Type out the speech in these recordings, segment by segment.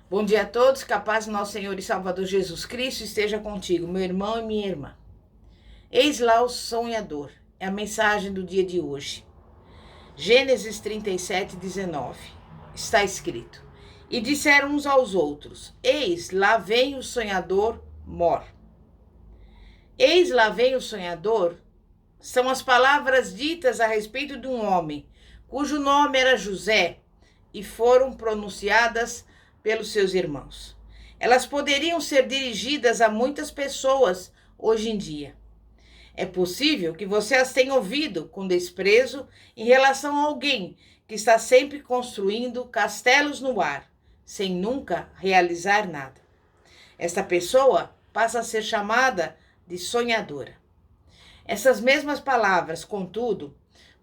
Bom dia a todos, que a paz do nosso Senhor e Salvador Jesus Cristo esteja contigo, meu irmão e minha irmã. Eis lá o sonhador, é a mensagem do dia de hoje. Gênesis 37, 19, está escrito: E disseram uns aos outros, eis lá vem o sonhador mor. Eis lá vem o sonhador são as palavras ditas a respeito de um homem, cujo nome era José, e foram pronunciadas pelos seus irmãos. Elas poderiam ser dirigidas a muitas pessoas hoje em dia. É possível que você as tenha ouvido com desprezo em relação a alguém que está sempre construindo castelos no ar, sem nunca realizar nada. Esta pessoa passa a ser chamada de sonhadora. Essas mesmas palavras, contudo,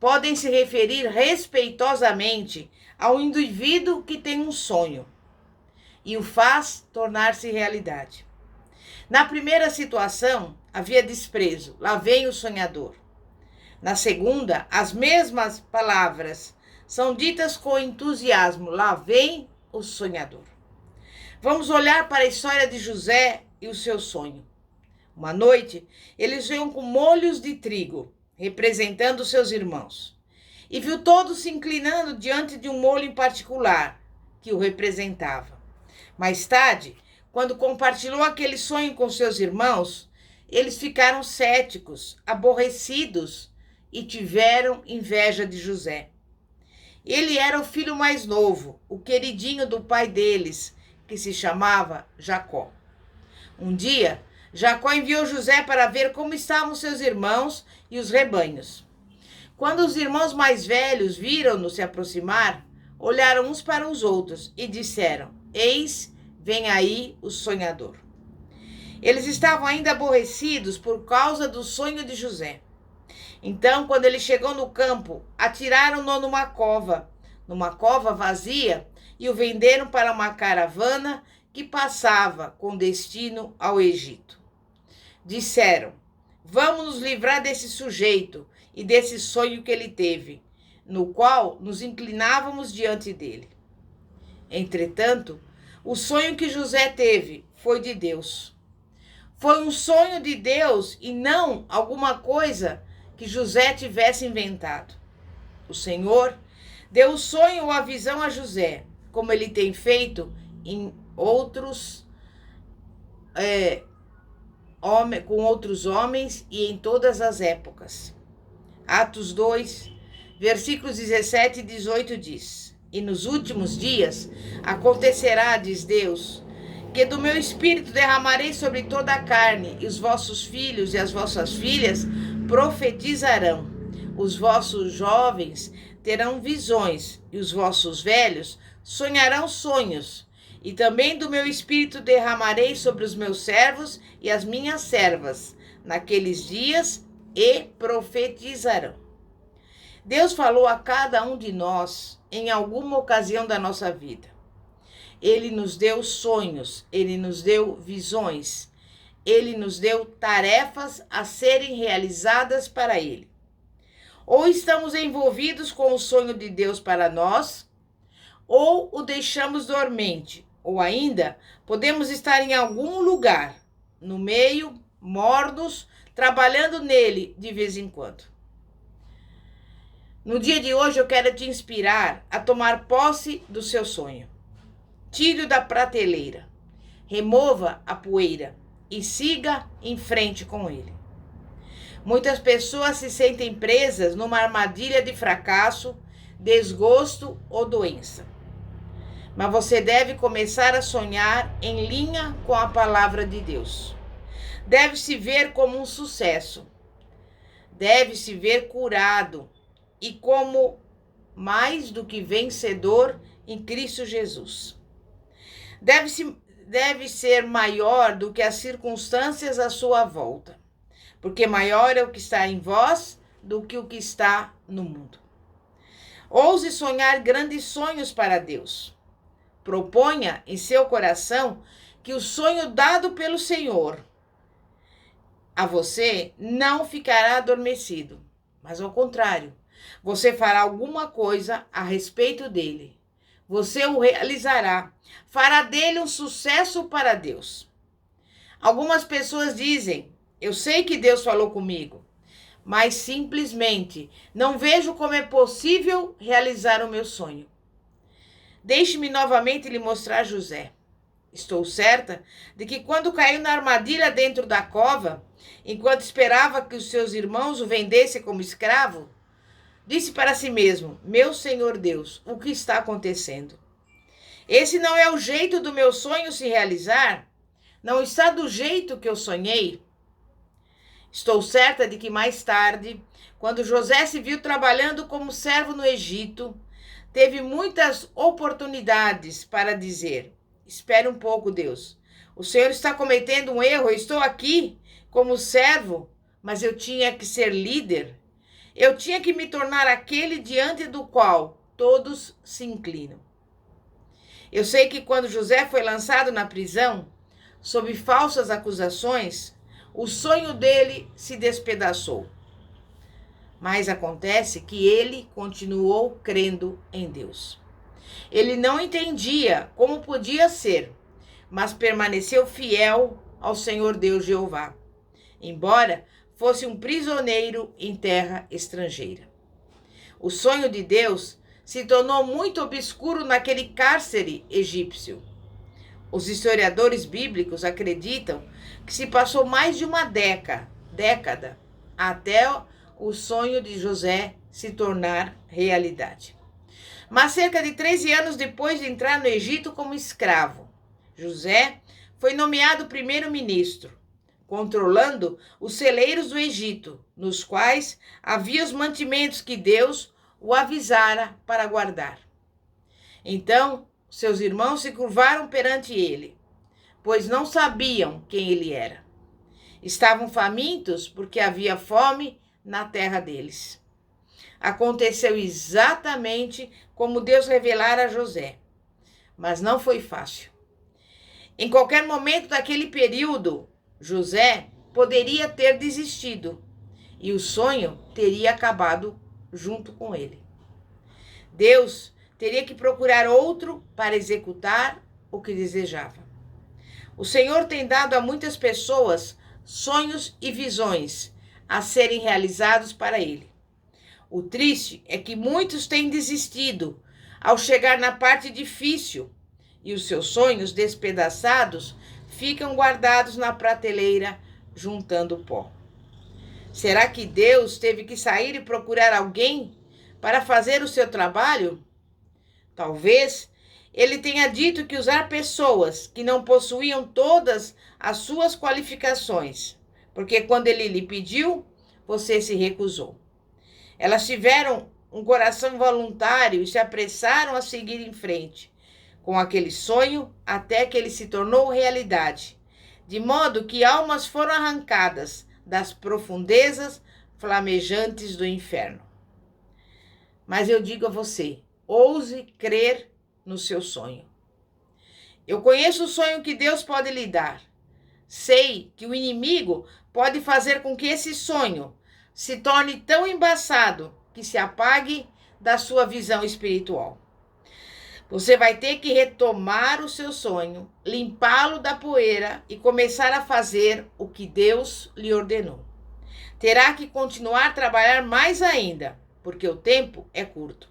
podem se referir respeitosamente ao indivíduo que tem um sonho e o faz tornar-se realidade. Na primeira situação, havia desprezo, lá vem o sonhador. Na segunda, as mesmas palavras são ditas com entusiasmo, lá vem o sonhador. Vamos olhar para a história de José e o seu sonho. Uma noite, eles veio com molhos de trigo, representando seus irmãos, e viu todos se inclinando diante de um molho em particular, que o representava. Mais tarde, quando compartilhou aquele sonho com seus irmãos, eles ficaram céticos, aborrecidos e tiveram inveja de José. Ele era o filho mais novo, o queridinho do pai deles, que se chamava Jacó. Um dia, Jacó enviou José para ver como estavam seus irmãos e os rebanhos. Quando os irmãos mais velhos viram-no se aproximar, olharam uns para os outros e disseram: Eis, vem aí o sonhador. Eles estavam ainda aborrecidos por causa do sonho de José. Então, quando ele chegou no campo, atiraram-no numa cova vazia, e o venderam para uma caravana que passava com destino ao Egito. Disseram: Vamos nos livrar desse sujeito e desse sonho que ele teve, no qual nos inclinávamos diante dele. Entretanto, o sonho que José teve foi de Deus. Foi um sonho de Deus e não alguma coisa que José tivesse inventado. O Senhor deu o sonho ou a visão a José, como ele tem feito com outros homens e em todas as épocas. Atos 2, versículos 17 e 18 diz: E nos últimos dias acontecerá, diz Deus, que do meu espírito derramarei sobre toda a carne, e os vossos filhos e as vossas filhas profetizarão. Os vossos jovens terão visões, e os vossos velhos sonharão sonhos. E também do meu espírito derramarei sobre os meus servos e as minhas servas, naqueles dias, e profetizarão. Deus falou a cada um de nós em alguma ocasião da nossa vida. Ele nos deu sonhos, ele nos deu visões, ele nos deu tarefas a serem realizadas para ele. Ou estamos envolvidos com o sonho de Deus para nós, ou o deixamos dormente, ou ainda podemos estar em algum lugar, no meio, mornos, trabalhando nele de vez em quando. No dia de hoje eu quero te inspirar a tomar posse do seu sonho. Tire-o da prateleira, remova a poeira e siga em frente com ele. Muitas pessoas se sentem presas numa armadilha de fracasso, desgosto ou doença. Mas você deve começar a sonhar em linha com a palavra de Deus. Deve se ver como um sucesso. Deve se ver curado e como mais do que vencedor em Cristo Jesus. Deve ser maior do que as circunstâncias à sua volta, porque maior é o que está em vós do que o que está no mundo. Ouse sonhar grandes sonhos para Deus. Proponha em seu coração que o sonho dado pelo Senhor a você não ficará adormecido, mas ao contrário, você fará alguma coisa a respeito dele, Você o realizará. Fará dele um sucesso para Deus. Algumas pessoas dizem: eu sei que Deus falou comigo, mas simplesmente não vejo como é possível realizar o meu sonho. Deixe-me novamente lhe mostrar José. Estou certa de que quando caiu na armadilha dentro da cova, enquanto esperava que os seus irmãos o vendessem como escravo, disse para si mesmo: meu Senhor Deus, o que está acontecendo? Esse não é o jeito do meu sonho se realizar? Não está do jeito que eu sonhei? Estou certa de que mais tarde, quando José se viu trabalhando como servo no Egito, teve muitas oportunidades para dizer: espere um pouco, Deus. O Senhor está cometendo um erro. Eu estou aqui como servo, mas eu tinha que ser líder. Eu tinha que me tornar aquele diante do qual todos se inclinam. Eu sei que quando José foi lançado na prisão, sob falsas acusações, o sonho dele se despedaçou. Mas acontece que ele continuou crendo em Deus. Ele não entendia como podia ser, mas permaneceu fiel ao Senhor Deus Jeová, embora fosse um prisioneiro em terra estrangeira. O sonho de Deus se tornou muito obscuro naquele cárcere egípcio. Os historiadores bíblicos acreditam que se passou mais de uma década até o sonho de José se tornar realidade. Mas cerca de 13 anos depois de entrar no Egito como escravo, José foi nomeado primeiro-ministro, controlando os celeiros do Egito, nos quais havia os mantimentos que Deus o avisara para guardar. Então, seus irmãos se curvaram perante ele, pois não sabiam quem ele era. Estavam famintos porque havia fome na terra deles. Aconteceu exatamente como Deus revelara a José, mas não foi fácil. Em qualquer momento daquele período, José poderia ter desistido e o sonho teria acabado junto com ele. Deus teria que procurar outro para executar o que desejava. O Senhor tem dado a muitas pessoas sonhos e visões a serem realizados para ele. O triste é que muitos têm desistido ao chegar na parte difícil e os seus sonhos despedaçados ficam guardados na prateleira juntando pó. Será que Deus teve que sair e procurar alguém para fazer o seu trabalho? Talvez ele tenha dito que usar pessoas que não possuíam todas as suas qualificações, porque quando ele lhe pediu, você se recusou. Elas tiveram um coração voluntário e se apressaram a seguir em frente com aquele sonho até que ele se tornou realidade, de modo que almas foram arrancadas das profundezas flamejantes do inferno. Mas eu digo a você, ouse crer no seu sonho. Eu conheço o sonho que Deus pode lhe dar. Sei que o inimigo pode fazer com que esse sonho se torne tão embaçado que se apague da sua visão espiritual. Você vai ter que retomar o seu sonho, limpá-lo da poeira e começar a fazer o que Deus lhe ordenou. Terá que continuar a trabalhar mais ainda, porque o tempo é curto.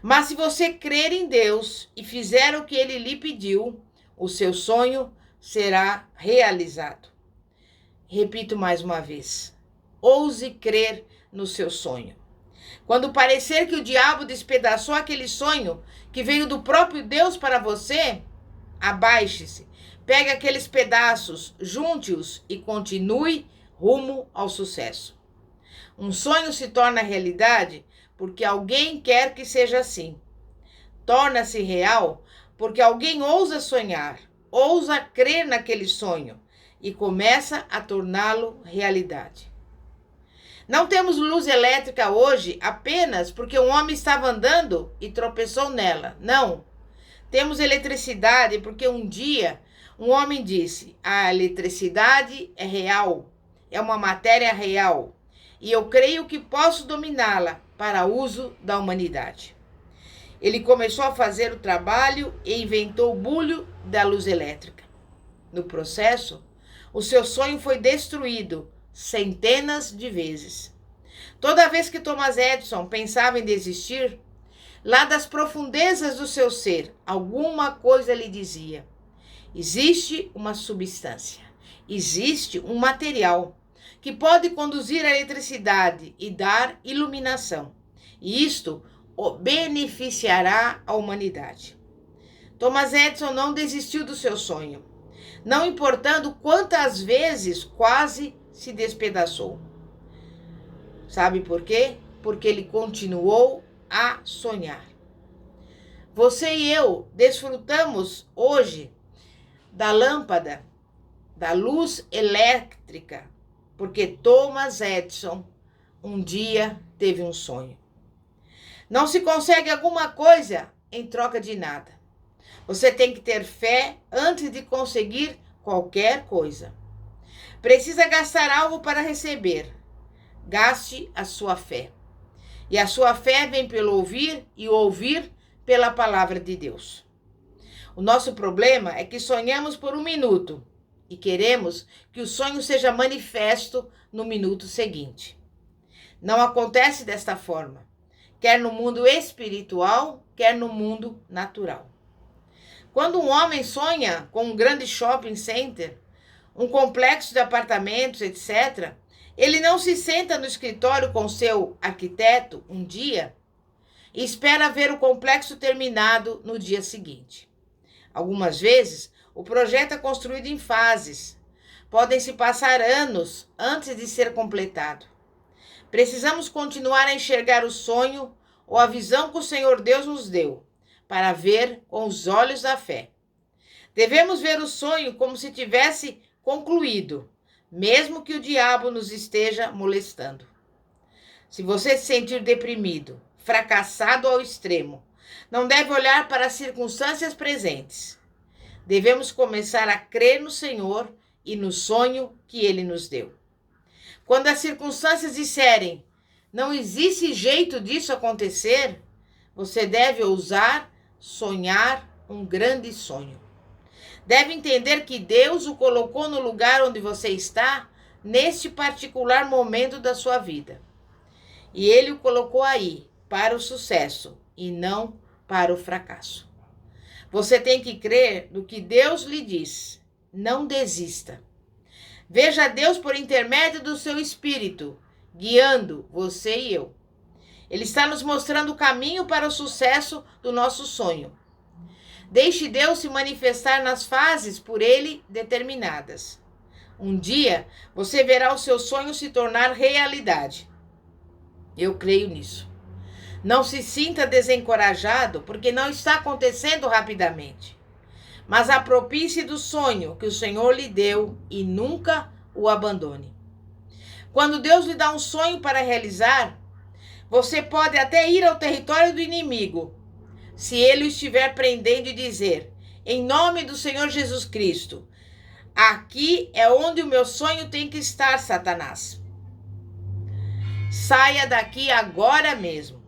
Mas se você crer em Deus e fizer o que ele lhe pediu, o seu sonho será realizado. Repito mais uma vez. Ouse crer no seu sonho. Quando parecer que o diabo despedaçou aquele sonho que veio do próprio Deus para você, abaixe-se, pegue aqueles pedaços, junte-os e continue rumo ao sucesso. Um sonho se torna realidade porque alguém quer que seja assim. Torna-se real porque alguém ousa sonhar, ousa crer naquele sonho e começa a torná-lo realidade. Não temos luz elétrica hoje apenas porque um homem estava andando e tropeçou nela. Não. Temos eletricidade porque um dia um homem disse: a eletricidade é real, é uma matéria real, e eu creio que posso dominá-la para uso da humanidade. Ele começou a fazer o trabalho e inventou o bulho da luz elétrica. No processo, o seu sonho foi destruído centenas de vezes. Toda vez que Thomas Edison pensava em desistir, lá das profundezas do seu ser, alguma coisa lhe dizia: existe uma substância, existe um material que pode conduzir a eletricidade e dar iluminação. E isto beneficiará a humanidade. Thomas Edison não desistiu do seu sonho, não importando quantas vezes quase se despedaçou. Sabe por quê? Porque ele continuou a sonhar. Você e eu desfrutamos hoje da lâmpada, da luz elétrica, porque Thomas Edison um dia teve um sonho. Não se consegue alguma coisa em troca de nada. Você tem que ter fé antes de conseguir qualquer coisa. Precisa gastar algo para receber. Gaste a sua fé. E a sua fé vem pelo ouvir e ouvir pela palavra de Deus. O nosso problema é que sonhamos por um minuto e queremos que o sonho seja manifesto no minuto seguinte. Não acontece desta forma, quer no mundo espiritual, quer no mundo natural. Quando um homem sonha com um grande shopping center, um complexo de apartamentos, etc., ele não se senta no escritório com seu arquiteto um dia e espera ver o complexo terminado no dia seguinte. Algumas vezes, o projeto é construído em fases. Podem se passar anos antes de ser completado. Precisamos continuar a enxergar o sonho ou a visão que o Senhor Deus nos deu, para ver com os olhos da fé. Devemos ver o sonho como se tivesse concluído, mesmo que o diabo nos esteja molestando. Se você se sentir deprimido, fracassado ao extremo, não deve olhar para as circunstâncias presentes. Devemos começar a crer no Senhor e no sonho que Ele nos deu. Quando as circunstâncias disserem, não existe jeito disso acontecer, você deve ousar sonhar um grande sonho. Deve entender que Deus o colocou no lugar onde você está, neste particular momento da sua vida. E Ele o colocou aí para o sucesso e não para o fracasso. Você tem que crer no que Deus lhe diz. Não desista. Veja Deus por intermédio do seu Espírito, guiando você e eu. Ele está nos mostrando o caminho para o sucesso do nosso sonho. Deixe Deus se manifestar nas fases por Ele determinadas. Um dia, você verá o seu sonho se tornar realidade. Eu creio nisso. Não se sinta desencorajado porque não está acontecendo rapidamente. Mas apropie-se do sonho que o Senhor lhe deu e nunca o abandone. Quando Deus lhe dá um sonho para realizar, você pode até ir ao território do inimigo, se ele o estiver prendendo e dizer, em nome do Senhor Jesus Cristo, aqui é onde o meu sonho tem que estar, Satanás. Saia daqui agora mesmo.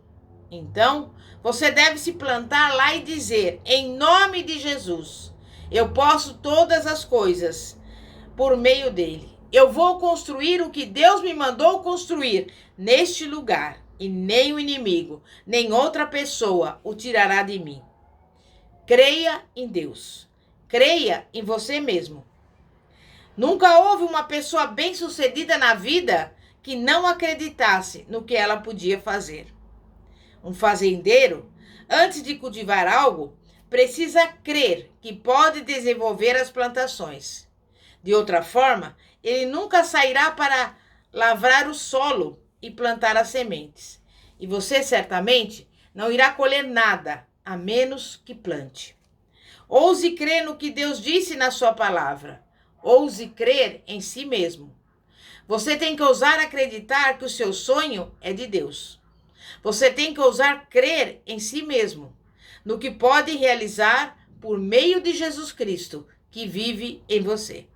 Então, você deve se plantar lá e dizer, em nome de Jesus, eu posso todas as coisas por meio dele. Eu vou construir o que Deus me mandou construir neste lugar, e nem o inimigo, nem outra pessoa o tirará de mim. Creia em Deus. Creia em você mesmo. Nunca houve uma pessoa bem-sucedida na vida que não acreditasse no que ela podia fazer. Um fazendeiro, antes de cultivar algo, precisa crer que pode desenvolver as plantações. De outra forma, ele nunca sairá para lavrar o solo e plantar as sementes. E você certamente não irá colher nada, a menos que plante. Ouse crer no que Deus disse na sua palavra. Ouse crer em si mesmo. Você tem que ousar acreditar que o seu sonho é de Deus. Você tem que ousar crer em si mesmo, no que pode realizar por meio de Jesus Cristo, que vive em você.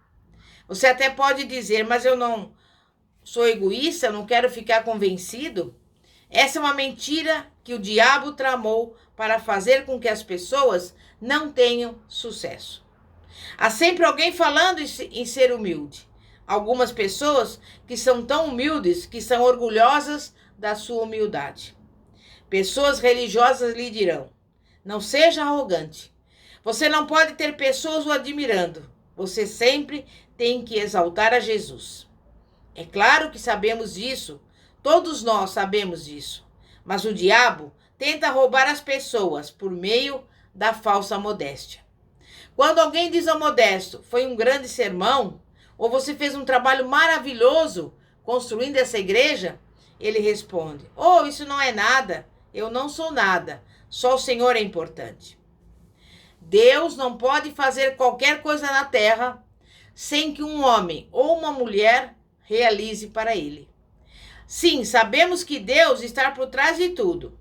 Você até pode dizer, mas eu não sou egoísta, eu não quero ficar convencido. Essa é uma mentira que o diabo tramou para fazer com que as pessoas não tenham sucesso. Há sempre alguém falando em ser humilde. Algumas pessoas que são tão humildes que são orgulhosas da sua humildade. Pessoas religiosas lhe dirão: não seja arrogante. Você não pode ter pessoas o admirando. Você sempre tem que exaltar a Jesus. É claro que sabemos disso. Todos nós sabemos disso. Mas o diabo tenta roubar as pessoas por meio da falsa modéstia. Quando alguém diz ao modesto: foi um grande sermão, ou você fez um trabalho maravilhoso construindo essa igreja, ele responde: oh, isso não é nada, eu não sou nada, só o Senhor é importante. Deus não pode fazer qualquer coisa na terra sem que um homem ou uma mulher realize para ele. Sim, sabemos que Deus está por trás de tudo,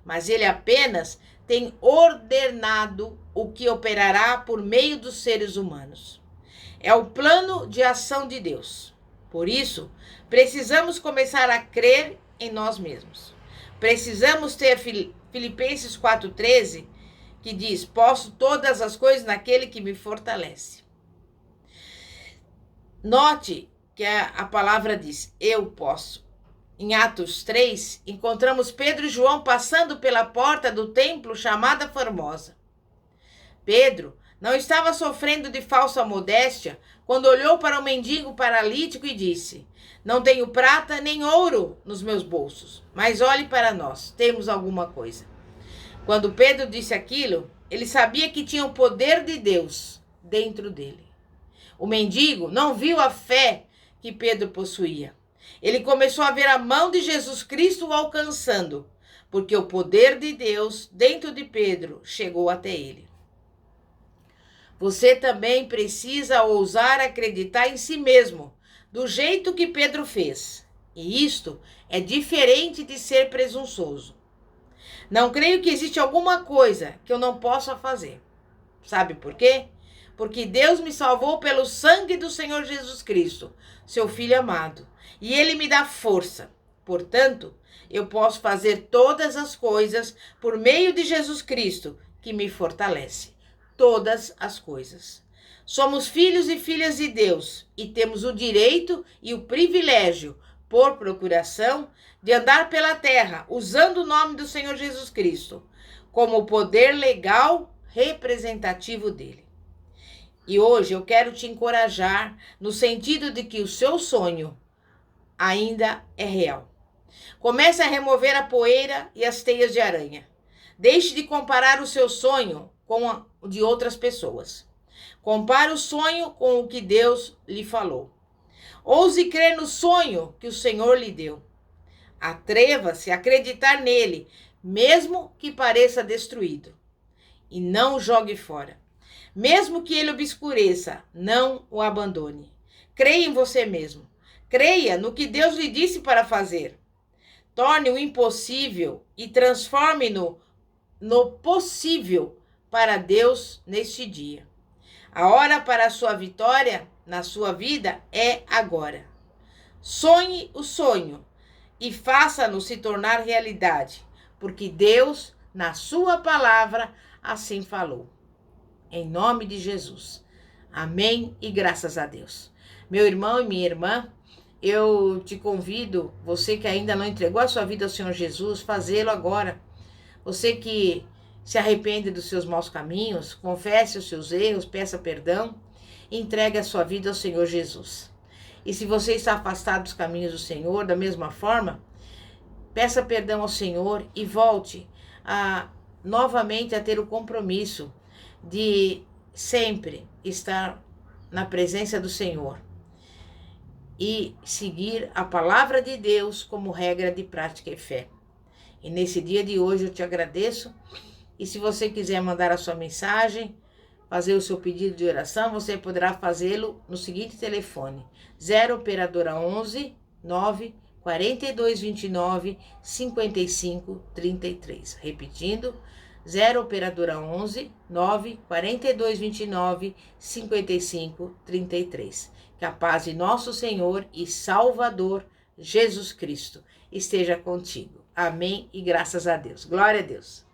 mas ele apenas tem ordenado o que operará por meio dos seres humanos. É o plano de ação de Deus. Por isso, precisamos começar a crer em nós mesmos. Precisamos ter Filipenses 4,13, que diz: posso todas as coisas naquele que me fortalece. Note que a palavra diz: eu posso. Em Atos 3, encontramos Pedro e João passando pela porta do templo chamada Formosa. Pedro não estava sofrendo de falsa modéstia quando olhou para o mendigo paralítico e disse: não tenho prata nem ouro nos meus bolsos, mas olhe para nós, temos alguma coisa. Quando Pedro disse aquilo, ele sabia que tinha o poder de Deus dentro dele. O mendigo não viu a fé que Pedro possuía. Ele começou a ver a mão de Jesus Cristo o alcançando, porque o poder de Deus dentro de Pedro chegou até ele. Você também precisa ousar acreditar em si mesmo, do jeito que Pedro fez. E isto é diferente de ser presunçoso. Não creio que existe alguma coisa que eu não possa fazer. Sabe por quê? Porque Deus me salvou pelo sangue do Senhor Jesus Cristo, seu Filho amado. E Ele me dá força. Portanto, eu posso fazer todas as coisas por meio de Jesus Cristo, que me fortalece. Todas as coisas. Somos filhos e filhas de Deus e temos o direito e o privilégio, por procuração, de andar pela terra usando o nome do Senhor Jesus Cristo como o poder legal representativo dele. E hoje eu quero te encorajar no sentido de que o seu sonho ainda é real. Comece a remover a poeira e as teias de aranha. Deixe de comparar o seu sonho com o de outras pessoas. Compare o sonho com o que Deus lhe falou. Ouse crer no sonho que o Senhor lhe deu. Atreva-se a acreditar nele, mesmo que pareça destruído. E não o jogue fora. Mesmo que ele obscureça, não o abandone. Creia em você mesmo. Creia no que Deus lhe disse para fazer. Torne o impossível e transforme-no no possível para Deus neste dia. A hora para a sua vitória na sua vida é agora. Sonhe o sonho e faça-no se tornar realidade, porque Deus, na sua palavra, assim falou. Em nome de Jesus. Amém e graças a Deus. Meu irmão e minha irmã, eu te convido, você que ainda não entregou a sua vida ao Senhor Jesus, fazê-lo agora. Você que se arrepende dos seus maus caminhos, confesse os seus erros, peça perdão, entregue a sua vida ao Senhor Jesus. E se você está afastado dos caminhos do Senhor, da mesma forma, peça perdão ao Senhor e volte novamente a ter o compromisso de sempre estar na presença do Senhor e seguir a palavra de Deus como regra de prática e fé. E nesse dia de hoje eu te agradeço. E se você quiser mandar a sua mensagem, fazer o seu pedido de oração, você poderá fazê-lo no seguinte telefone: 0 operadora 11 9 4229 5533. Repetindo, 0 operadora 11 9 4229 5533. Que a paz de nosso Senhor e Salvador Jesus Cristo esteja contigo. Amém e graças a Deus. Glória a Deus.